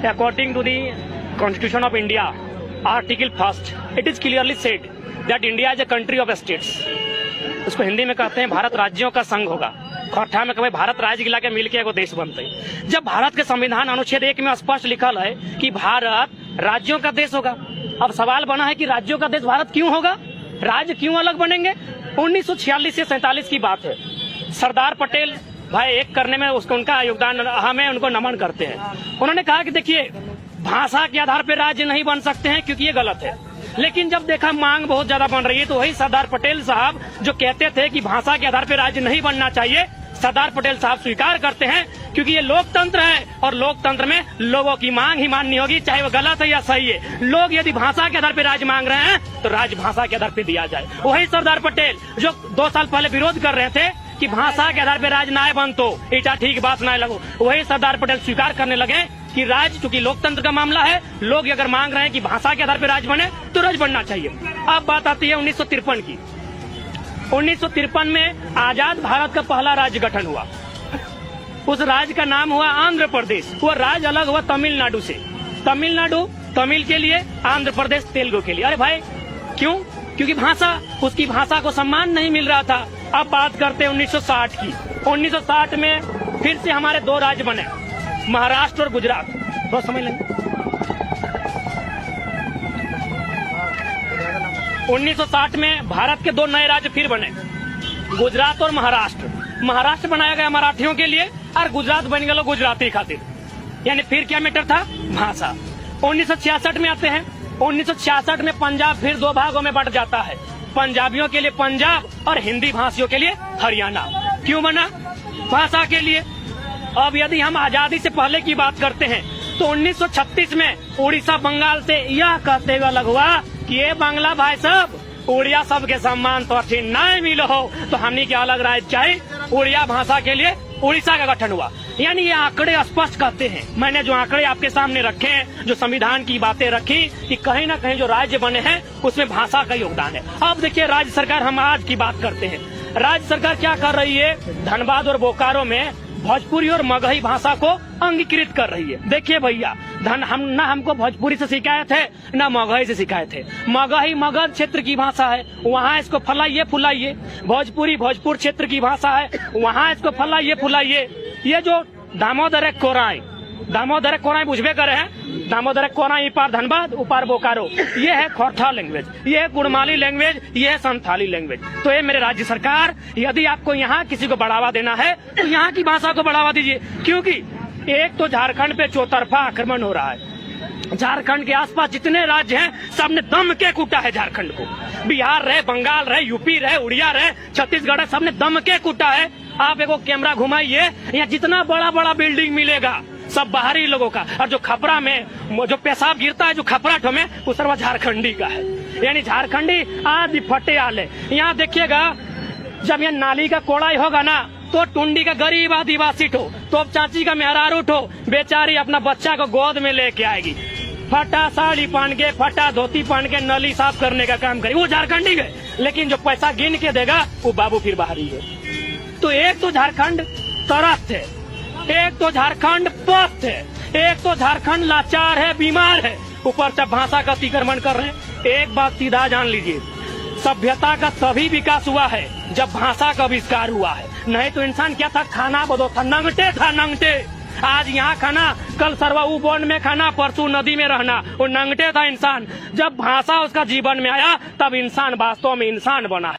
According to the Constitution of India, Article 1, it is clearly said that India is a country of states. उसको हिंदी में कहते हैं भारत राज्यों का संघ होगा। खोरठा में कभी भारत राज्य गिला के मिलके एगो देश बनते हैं। जब भारत के संविधान अनुच्छेद 1 में स्पष्ट लिखल है कि भारत राज्यों का देश होगा, अब सवाल बना है कि राज्यों का देश भारत क्यों होगा, राज्य क्यों अलग बनेंगे। 1946 से 47 की बात है। सरदार पटेल भाई एक करने में उसको उनका योगदान, हमें उनको नमन करते हैं। उन्होंने कहा कि देखिए भाषा के आधार पर राज्य नहीं बन सकते हैं क्योंकि ये गलत है। लेकिन जब देखा मांग बहुत ज्यादा बन रही है तो वही सरदार पटेल साहब जो कहते थे कि भाषा के आधार पर राज्य नहीं बनना चाहिए, सरदार पटेल साहब स्वीकार करते हैं क्योंकि ये लोकतंत्र है और लोकतंत्र में लोगों की मांग ही माननी होगी, चाहे वो गलत है या सही है। लोग यदि भाषा के आधार पर राज्य मांग रहे हैं तो राज्य भाषा के आधार पर दिया जाए। वही सरदार पटेल जो 2 साल पहले विरोध कर रहे थे कि भाषा के आधार पर राज्य ना बन तो इटा ठीक बात ना लगो, वही सरदार पटेल स्वीकार करने लगे कि राज्य चूंकि लोकतंत्र का मामला है, लोग अगर मांग रहे हैं कि भाषा के आधार पर राज्य बने तो राज्य बनना चाहिए। अब बात आती है 1953 की। 1953 में आजाद भारत का पहला राज्य गठन हुआ। उस राज्य का नाम हुआ आंध्र प्रदेश। वो राज्य अलग हुआ तमिलनाडु से। तमिलनाडु तमिल के लिए, आंध्र प्रदेश तेलुगु के लिए। अरे भाई क्यों? क्योंकि भाषा, उसकी भाषा को सम्मान नहीं मिल रहा था। अब बात करते हैं 1960 की। 1960 में फिर से हमारे 2 राज्य बने, महाराष्ट्र और गुजरात। तो समझ लेंगे 1960 में भारत के 2 नए राज्य फिर बने, गुजरात और महाराष्ट्र। महाराष्ट्र बनाया गया मराठियों के लिए और गुजरात बन गया गुजराती खातिर। यानी फिर क्या मैटर था? भाषा। 1966 में आते हैं। 1966 में पंजाब फिर 2 भागों में बंट जाता है, पंजाबियों के लिए पंजाब और हिंदी भाषियों के लिए हरियाणा। क्यों बना? भाषा के लिए। अब यदि हम आजादी से पहले की बात करते हैं तो 1936 में उड़ीसा बंगाल से यह कहते हुए अलग हुआ कि ये बांग्ला भाई सब उड़िया सब के सम्मान तो अच्छी नहीं मिलो हो तो हमने क्या अलग राज्य चाहिए। उड़िया भाषा के लिए उड़ीसा का गठन हुआ। यानी ये आंकड़े स्पष्ट कहते हैं। मैंने जो आंकड़े आपके सामने रखे हैं, जो संविधान की बातें रखी कि कहीं ना कहीं जो राज्य बने हैं उसमें भाषा का योगदान है। अब देखिए राज्य सरकार, हम आज की बात करते हैं, राज्य सरकार क्या कर रही है, धनबाद और बोकारो में भोजपुरी और मगही भाषा को अंगीकृत कर रही है। देखिए भैया, हमको भोजपुरी से शिकायत है ना मगही से शिकायत है। मगही मगध क्षेत्र की भाषा है, वहाँ इसको फलाइए फुलाइए। भोजपुरी भोजपुर क्षेत्र की भाषा है, वहाँ इसको फलाइए फुलाइए। ये जो दामोदर कोराई बुझबे करे हैं, दामोदर कोराई इपार धनबाद उपार बोकारो, ये है खोरठा लैंग्वेज, ये है कुड़माली लैंग्वेज, ये है संथाली लैंग्वेज। तो ये मेरे राज्य सरकार, यदि आपको यहाँ किसी को बढ़ावा देना है तो यहाँ की भाषा को बढ़ावा दीजिए। क्योंकि एक तो झारखंड पे चौतरफा आक्रमण हो रहा है। झारखंड के आसपास जितने राज्य हैं सबने दम के कूटा है झारखंड को। बिहार रहे, बंगाल रहे, यूपी रहे, उड़िया रहे, छत्तीसगढ़ है, सबने दम के कूटा है। आप एगो कैमरा घुमाइए, यहाँ जितना बड़ा बड़ा बिल्डिंग मिलेगा सब बाहरी लोगों का, और जो खपरा में जो पेशाब गिरता है जो खपराठ में, वो सर्व झारखंडी का है। यानी झारखंडी आदि फटे आले। यहाँ देखिएगा जब यहाँ नाली का कोड़ाई होगा ना तो टुंडी का गरीब आदिवासी ठो, तो चाची का मेहरारू ठो बेचारी अपना बच्चा को गोद में लेके आएगी, फटा साड़ी पहन के, फटा धोती पहन के नली साफ करने का काम करेगी, वो झारखंडी है। लेकिन जो पैसा गिन के देगा वो बाबू फिर बाहरी है। तो एक तो झारखंड तरस है, एक तो झारखंड पस्त है, एक तो झारखंड लाचार है, बीमार है, ऊपर से भाषा का अतिक्रमण कर रहे हैं। एक बात सीधा जान लीजिए, सभ्यता का तभी विकास हुआ है जब भाषा का आविष्कार हुआ है। नहीं तो इंसान क्या था, खाना बदो था, नंगटे था, नंगटे। आज यहाँ खाना, कल सरवा वन में खाना, परसों नदी में रहना, वो नंगटे था इंसान। जब भाषा उसका जीवन में आया तब इंसान वास्तव में इंसान बना।